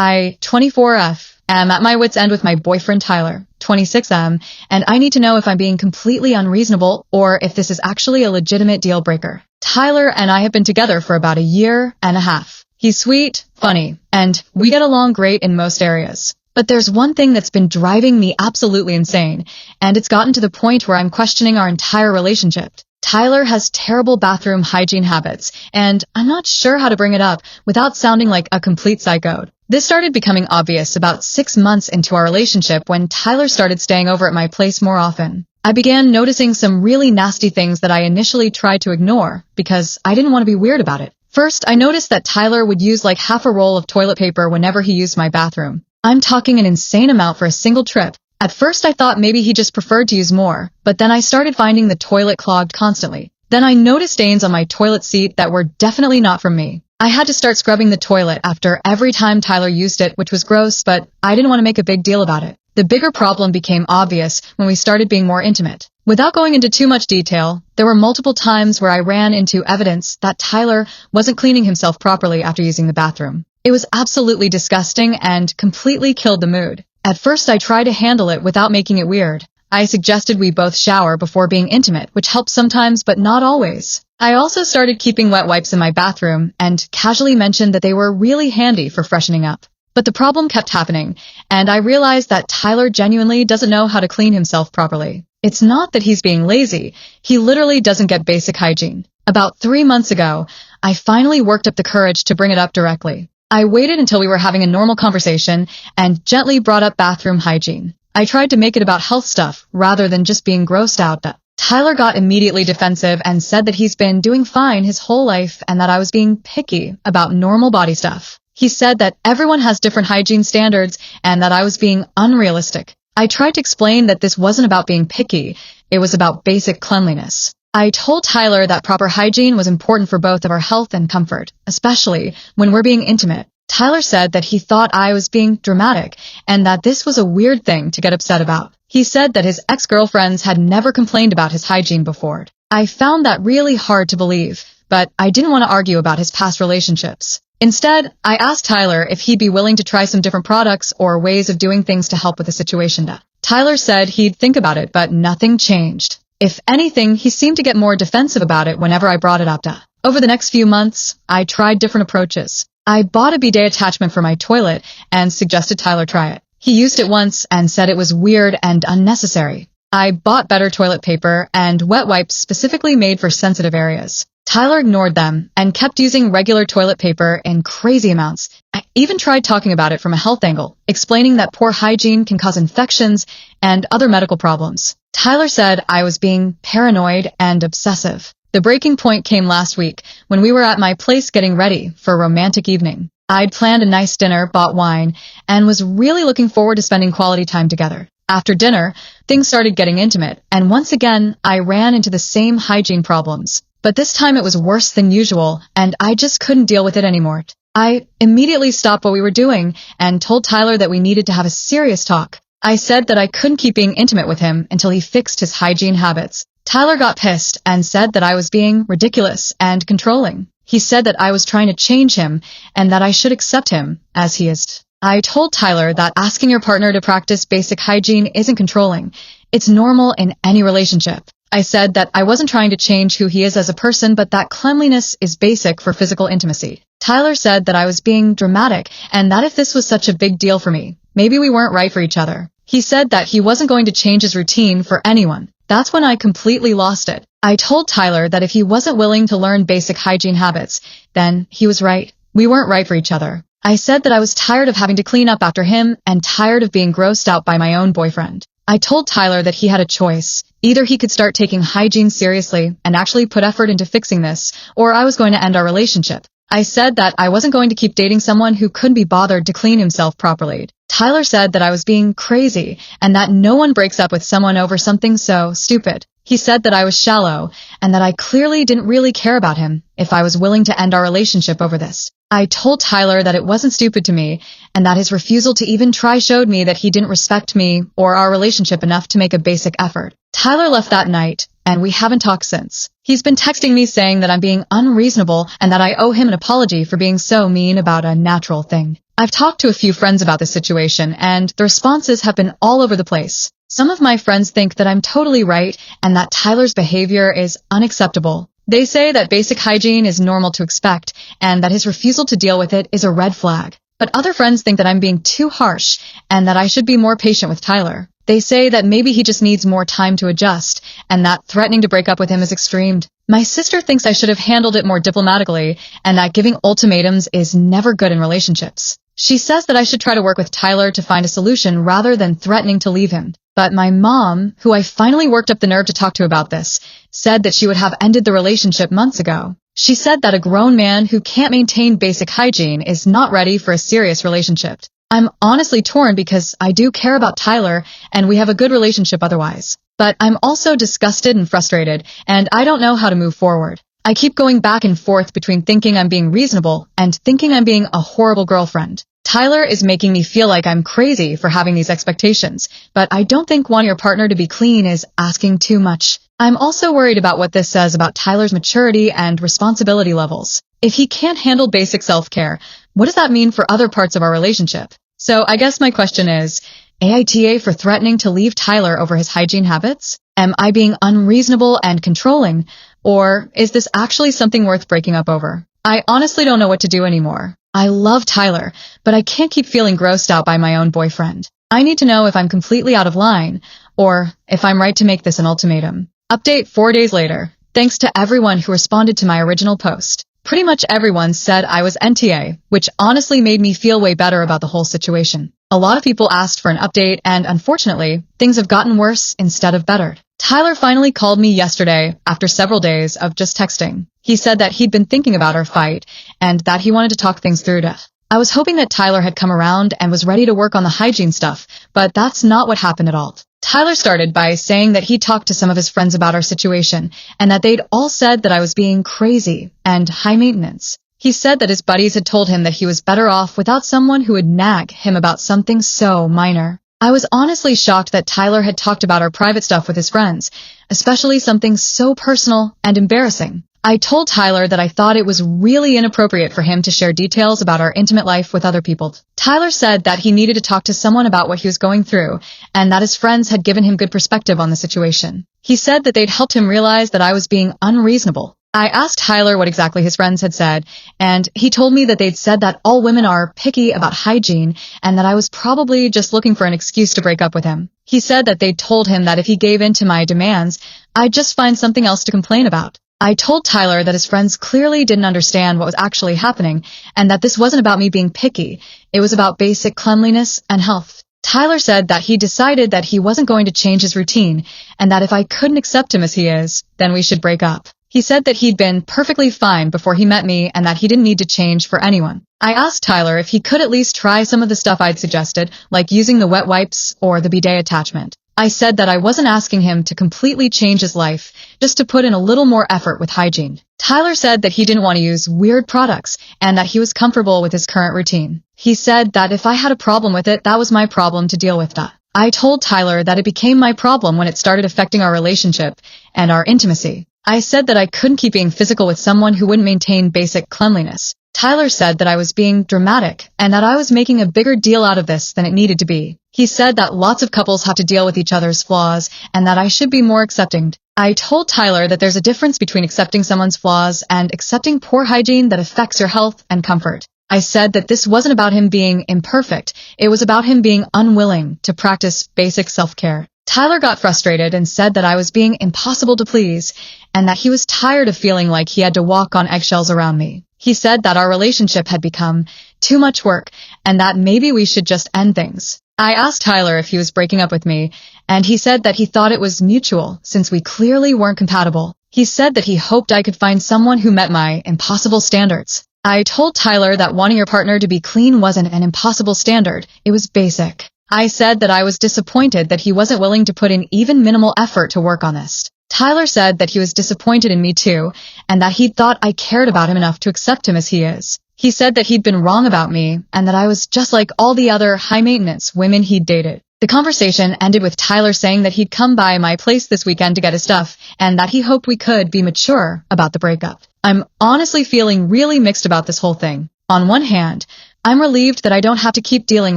I, 24F, am at my wit's end with my boyfriend Tyler, 26M, and I need to know if I'm being completely unreasonable or if this is actually a legitimate deal breaker. Tyler and I have been together for about a year and a half. He's sweet, funny, and we get along great in most areas. But there's one thing that's been driving me absolutely insane, and it's gotten to the point where I'm questioning our entire relationship. Tyler has terrible bathroom hygiene habits, and I'm not sure how to bring it up without sounding like a complete psycho. This started becoming obvious about 6 months into our relationship when Tyler started staying over at my place more often. I began noticing some really nasty things that I initially tried to ignore because I didn't want to be weird about it. First, I noticed that Tyler would use like half a roll of toilet paper whenever he used my bathroom. I'm talking an insane amount for a single trip. At first I thought maybe he just preferred to use more, but then I started finding the toilet clogged constantly. Then I noticed stains on my toilet seat that were definitely not from me. I had to start scrubbing the toilet after every time Tyler used it, which was gross, but I didn't want to make a big deal about it. The bigger problem became obvious when we started being more intimate. Without going into too much detail, there were multiple times where I ran into evidence that Tyler wasn't cleaning himself properly after using the bathroom. It was absolutely disgusting and completely killed the mood. At first I tried to handle it without making it weird. I suggested we both shower before being intimate, which helps sometimes but not always. I also started keeping wet wipes in my bathroom and casually mentioned that they were really handy for freshening up. But the problem kept happening, and I realized that Tyler genuinely doesn't know how to clean himself properly. It's not that he's being lazy, he literally doesn't get basic hygiene. About 3 months ago, I finally worked up the courage to bring it up directly. I waited until we were having a normal conversation and gently brought up bathroom hygiene. I tried to make it about health stuff rather than just being grossed out. Tyler got immediately defensive and said that he's been doing fine his whole life and that I was being picky about normal body stuff. He said that everyone has different hygiene standards and that I was being unrealistic. I tried to explain that this wasn't about being picky, it was about basic cleanliness. I told Tyler that proper hygiene was important for both of our health and comfort, especially when we're being intimate. Tyler said that he thought I was being dramatic and that this was a weird thing to get upset about. He said that his ex-girlfriends had never complained about his hygiene before. I found that really hard to believe, but I didn't want to argue about his past relationships. Instead, I asked Tyler if he'd be willing to try some different products or ways of doing things to help with the situation. Tyler said he'd think about it, but nothing changed. If anything, he seemed to get more defensive about it whenever I brought it up. Over the next few months, I tried different approaches. I bought a bidet attachment for my toilet and suggested Tyler try it. He used it once and said it was weird and unnecessary. I bought better toilet paper and wet wipes specifically made for sensitive areas. Tyler ignored them and kept using regular toilet paper in crazy amounts. I even tried talking about it from a health angle, explaining that poor hygiene can cause infections and other medical problems. Tyler said I was being paranoid and obsessive. The breaking point came last week when we were at my place getting ready for a romantic evening. I'd planned a nice dinner, bought wine, and was really looking forward to spending quality time together. After dinner, things started getting intimate, and once again, I ran into the same hygiene problems. But this time it was worse than usual, and I just couldn't deal with it anymore. I immediately stopped what we were doing and told Tyler that we needed to have a serious talk. I said that I couldn't keep being intimate with him until he fixed his hygiene habits. Tyler got pissed and said that I was being ridiculous and controlling. He said that I was trying to change him and that I should accept him as he is. I told Tyler that asking your partner to practice basic hygiene isn't controlling. It's normal in any relationship. I said that I wasn't trying to change who he is as a person, but that cleanliness is basic for physical intimacy. Tyler said that I was being dramatic and that if this was such a big deal for me, maybe we weren't right for each other. He said that he wasn't going to change his routine for anyone. That's when I completely lost it. I told Tyler that if he wasn't willing to learn basic hygiene habits, then he was right. We weren't right for each other. I said that I was tired of having to clean up after him and tired of being grossed out by my own boyfriend. I told Tyler that he had a choice. Either he could start taking hygiene seriously and actually put effort into fixing this, or I was going to end our relationship. I said that I wasn't going to keep dating someone who couldn't be bothered to clean himself properly. Tyler said that I was being crazy and that no one breaks up with someone over something so stupid. He said that I was shallow and that I clearly didn't really care about him if I was willing to end our relationship over this. I told Tyler that it wasn't stupid to me and that his refusal to even try showed me that he didn't respect me or our relationship enough to make a basic effort. Tyler left that night and we haven't talked since. He's been texting me saying that I'm being unreasonable and that I owe him an apology for being so mean about a natural thing. I've talked to a few friends about this situation, and the responses have been all over the place. Some of my friends think that I'm totally right and that Tyler's behavior is unacceptable. They say that basic hygiene is normal to expect and that his refusal to deal with it is a red flag. But other friends think that I'm being too harsh and that I should be more patient with Tyler. They say that maybe he just needs more time to adjust and that threatening to break up with him is extreme. My sister thinks I should have handled it more diplomatically and that giving ultimatums is never good in relationships. She says that I should try to work with Tyler to find a solution rather than threatening to leave him. But my mom, who I finally worked up the nerve to talk to about this, said that she would have ended the relationship months ago. She said that a grown man who can't maintain basic hygiene is not ready for a serious relationship. I'm honestly torn because I do care about Tyler and we have a good relationship otherwise. But I'm also disgusted and frustrated, and I don't know how to move forward. I keep going back and forth between thinking I'm being reasonable and thinking I'm being a horrible girlfriend. Tyler is making me feel like I'm crazy for having these expectations, but I don't think wanting your partner to be clean is asking too much. I'm also worried about what this says about Tyler's maturity and responsibility levels. If he can't handle basic self-care, what does that mean for other parts of our relationship? So I guess my question is, AITA for threatening to leave Tyler over his hygiene habits? Am I being unreasonable and controlling, or is this actually something worth breaking up over? I honestly don't know what to do anymore. I love Tyler, but I can't keep feeling grossed out by my own boyfriend. I need to know if I'm completely out of line, or if I'm right to make this an ultimatum. Update 4 days later. Thanks to everyone who responded to my original post. Pretty much everyone said I was NTA, which honestly made me feel way better about the whole situation. A lot of people asked for an update, and unfortunately, things have gotten worse instead of better. Tyler finally called me yesterday after several days of just texting. He said that he'd been thinking about our fight and that he wanted to talk things through. I was hoping that Tyler had come around and was ready to work on the hygiene stuff, but that's not what happened at all. Tyler started by saying that he talked to some of his friends about our situation and that they'd all said that I was being crazy and high maintenance. He said that his buddies had told him that he was better off without someone who would nag him about something so minor. I was honestly shocked that Tyler had talked about our private stuff with his friends, especially something so personal and embarrassing. I told Tyler that I thought it was really inappropriate for him to share details about our intimate life with other people. Tyler said that he needed to talk to someone about what he was going through and that his friends had given him good perspective on the situation. He said that they'd helped him realize that I was being unreasonable. I asked Tyler what exactly his friends had said, and he told me that they'd said that all women are picky about hygiene and that I was probably just looking for an excuse to break up with him. He said that they'd told him that if he gave in to my demands, I'd just find something else to complain about. I told Tyler that his friends clearly didn't understand what was actually happening and that this wasn't about me being picky. It was about basic cleanliness and health. Tyler said that he decided that he wasn't going to change his routine and that if I couldn't accept him as he is, then we should break up. He said that he'd been perfectly fine before he met me and that he didn't need to change for anyone. I asked Tyler if he could at least try some of the stuff I'd suggested, like using the wet wipes or the bidet attachment. I said that I wasn't asking him to completely change his life, just to put in a little more effort with hygiene. Tyler said that he didn't want to use weird products and that he was comfortable with his current routine. He said that if I had a problem with it, that was my problem to deal with. I told Tyler that it became my problem when it started affecting our relationship and our intimacy. I said that I couldn't keep being physical with someone who wouldn't maintain basic cleanliness. Tyler said that I was being dramatic and that I was making a bigger deal out of this than it needed to be. He said that lots of couples have to deal with each other's flaws and that I should be more accepting. I told Tyler that there's a difference between accepting someone's flaws and accepting poor hygiene that affects your health and comfort. I said that this wasn't about him being imperfect, it was about him being unwilling to practice basic self-care. Tyler got frustrated and said that I was being impossible to please and that he was tired of feeling like he had to walk on eggshells around me. He said that our relationship had become too much work and that maybe we should just end things. I asked Tyler if he was breaking up with me, and he said that he thought it was mutual since we clearly weren't compatible. He said that he hoped I could find someone who met my impossible standards. I told Tyler that wanting your partner to be clean wasn't an impossible standard, it was basic. I said that I was disappointed that he wasn't willing to put in even minimal effort to work on this. Tyler said that he was disappointed in me too, and that he thought I cared about him enough to accept him as he is. He said that he'd been wrong about me, and that I was just like all the other high-maintenance women he'd dated. The conversation ended with Tyler saying that he'd come by my place this weekend to get his stuff, and that he hoped we could be mature about the breakup. I'm honestly feeling really mixed about this whole thing. On one hand, I'm relieved that I don't have to keep dealing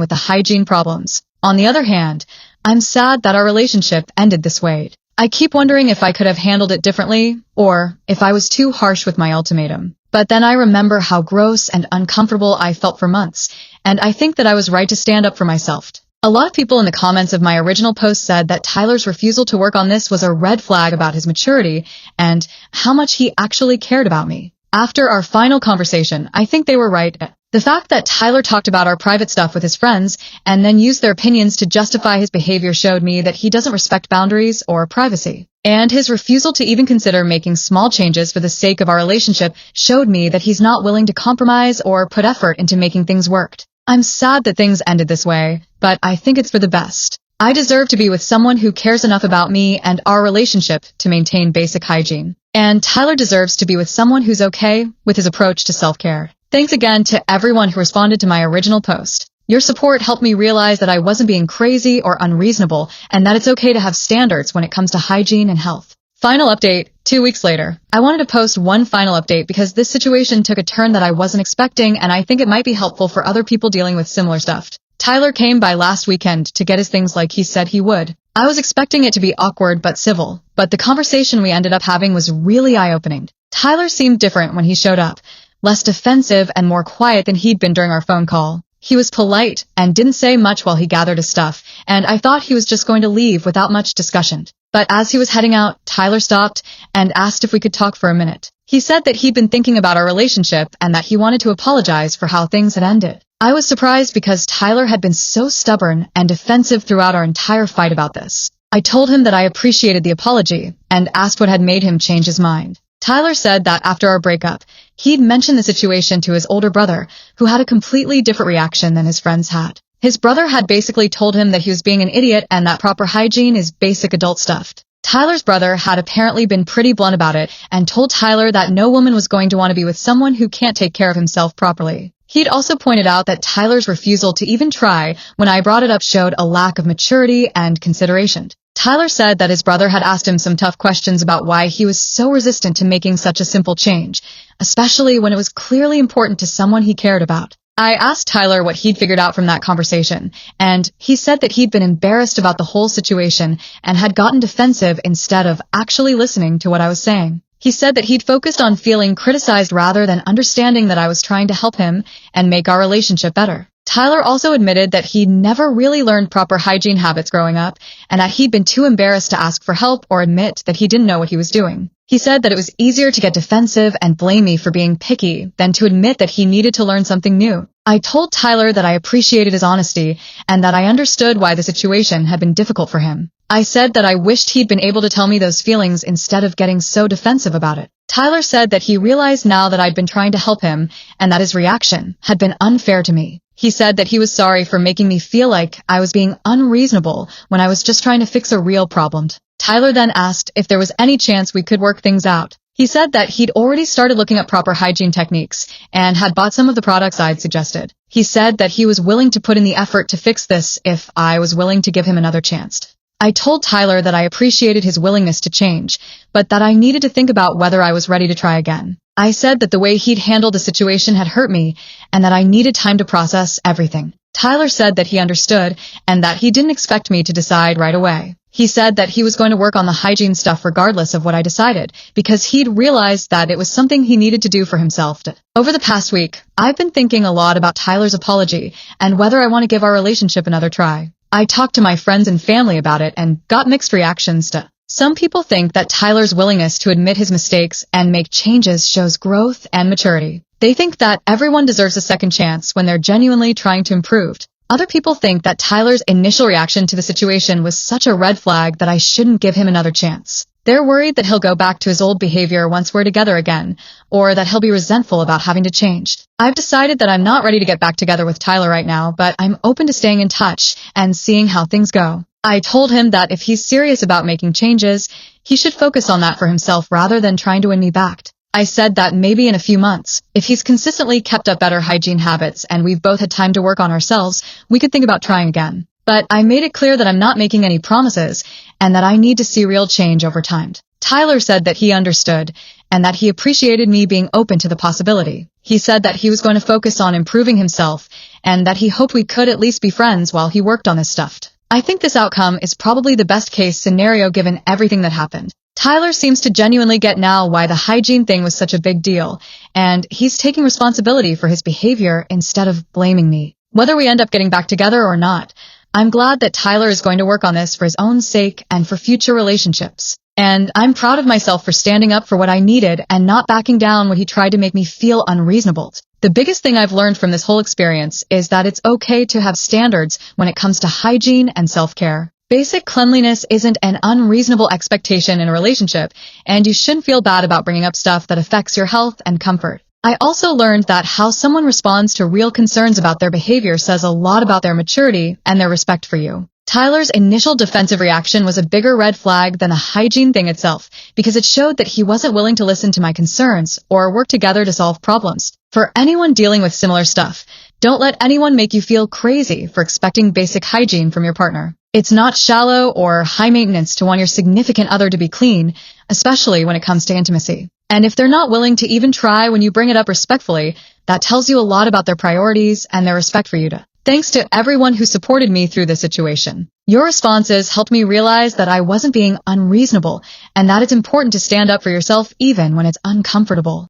with the hygiene problems. On the other hand, I'm sad that our relationship ended this way. I keep wondering if I could have handled it differently, or if I was too harsh with my ultimatum. But then I remember how gross and uncomfortable I felt for months, and I think that I was right to stand up for myself. A lot of people in the comments of my original post said that Tyler's refusal to work on this was a red flag about his maturity and how much he actually cared about me. After our final conversation, I think they were right. The fact that Tyler talked about our private stuff with his friends and then used their opinions to justify his behavior showed me that he doesn't respect boundaries or privacy. And his refusal to even consider making small changes for the sake of our relationship showed me that he's not willing to compromise or put effort into making things work. I'm sad that things ended this way, but I think it's for the best. I deserve to be with someone who cares enough about me and our relationship to maintain basic hygiene. And Tyler deserves to be with someone who's okay with his approach to self-care. Thanks again to everyone who responded to my original post. Your support helped me realize that I wasn't being crazy or unreasonable and that it's okay to have standards when it comes to hygiene and health. Final update, 2 weeks later. I wanted to post one final update because this situation took a turn that I wasn't expecting and I think it might be helpful for other people dealing with similar stuff. Tyler came by last weekend to get his things like he said he would. I was expecting it to be awkward but civil, but the conversation we ended up having was really eye-opening. Tyler seemed different when he showed up, less defensive and more quiet than he'd been during our phone call. He was polite and didn't say much while he gathered his stuff, and I thought he was just going to leave without much discussion. But as he was heading out, Tyler stopped and asked if we could talk for a minute. He said that he'd been thinking about our relationship and that he wanted to apologize for how things had ended. I was surprised because Tyler had been so stubborn and defensive throughout our entire fight about this. I told him that I appreciated the apology and asked what had made him change his mind. Tyler said that after our breakup, he'd mentioned the situation to his older brother, who had a completely different reaction than his friends had. His brother had basically told him that he was being an idiot and that proper hygiene is basic adult stuff. Tyler's brother had apparently been pretty blunt about it and told Tyler that no woman was going to want to be with someone who can't take care of himself properly. He'd also pointed out that Tyler's refusal to even try when I brought it up showed a lack of maturity and consideration. Tyler said that his brother had asked him some tough questions about why he was so resistant to making such a simple change, especially when it was clearly important to someone he cared about. I asked Tyler what he'd figured out from that conversation, and he said that he'd been embarrassed about the whole situation and had gotten defensive instead of actually listening to what I was saying. He said that he'd focused on feeling criticized rather than understanding that I was trying to help him and make our relationship better. Tyler also admitted that he'd never really learned proper hygiene habits growing up and that he'd been too embarrassed to ask for help or admit that he didn't know what he was doing. He said that it was easier to get defensive and blame me for being picky than to admit that he needed to learn something new. I told Tyler that I appreciated his honesty and that I understood why the situation had been difficult for him. I said that I wished he'd been able to tell me those feelings instead of getting so defensive about it. Tyler said that he realized now that I'd been trying to help him and that his reaction had been unfair to me. He said that he was sorry for making me feel like I was being unreasonable when I was just trying to fix a real problem. Tyler then asked if there was any chance we could work things out. He said that he'd already started looking up proper hygiene techniques and had bought some of the products I'd suggested. He said that he was willing to put in the effort to fix this if I was willing to give him another chance. I told Tyler that I appreciated his willingness to change, but that I needed to think about whether I was ready to try again. I said that the way he'd handled the situation had hurt me and that I needed time to process everything. Tyler said that he understood and that he didn't expect me to decide right away. He said that he was going to work on the hygiene stuff regardless of what I decided, because he'd realized that it was something he needed to do for himself. Over the past week, I've been thinking a lot about Tyler's apology and whether I want to give our relationship another try. I talked to my friends and family about it and got mixed reactions. Some people think that Tyler's willingness to admit his mistakes and make changes shows growth and maturity. They think that everyone deserves a second chance when they're genuinely trying to improve. Other people think that Tyler's initial reaction to the situation was such a red flag that I shouldn't give him another chance. They're worried that he'll go back to his old behavior once we're together again, or that he'll be resentful about having to change. I've decided that I'm not ready to get back together with Tyler right now, but I'm open to staying in touch and seeing how things go. I told him that if he's serious about making changes, he should focus on that for himself rather than trying to win me back. I said that maybe in a few months, if he's consistently kept up better hygiene habits and we've both had time to work on ourselves, we could think about trying again. But I made it clear that I'm not making any promises and that I need to see real change over time. Tyler said that he understood and that he appreciated me being open to the possibility. He said that he was going to focus on improving himself and that he hoped we could at least be friends while he worked on this stuff. I think this outcome is probably the best case scenario given everything that happened. Tyler seems to genuinely get now why the hygiene thing was such a big deal, and he's taking responsibility for his behavior instead of blaming me. Whether we end up getting back together or not, I'm glad that Tyler is going to work on this for his own sake and for future relationships. And I'm proud of myself for standing up for what I needed and not backing down when he tried to make me feel unreasonable. The biggest thing I've learned from this whole experience is that it's okay to have standards when it comes to hygiene and self-care. Basic cleanliness isn't an unreasonable expectation in a relationship, and you shouldn't feel bad about bringing up stuff that affects your health and comfort. I also learned that how someone responds to real concerns about their behavior says a lot about their maturity and their respect for you. Tyler's initial defensive reaction was a bigger red flag than the hygiene thing itself, because it showed that he wasn't willing to listen to my concerns or work together to solve problems. For anyone dealing with similar stuff, don't let anyone make you feel crazy for expecting basic hygiene from your partner. It's not shallow or high maintenance to want your significant other to be clean, especially when it comes to intimacy. And if they're not willing to even try when you bring it up respectfully, that tells you a lot about their priorities and their respect for you. Thanks to everyone who supported me through this situation. Your responses helped me realize that I wasn't being unreasonable and that it's important to stand up for yourself even when it's uncomfortable.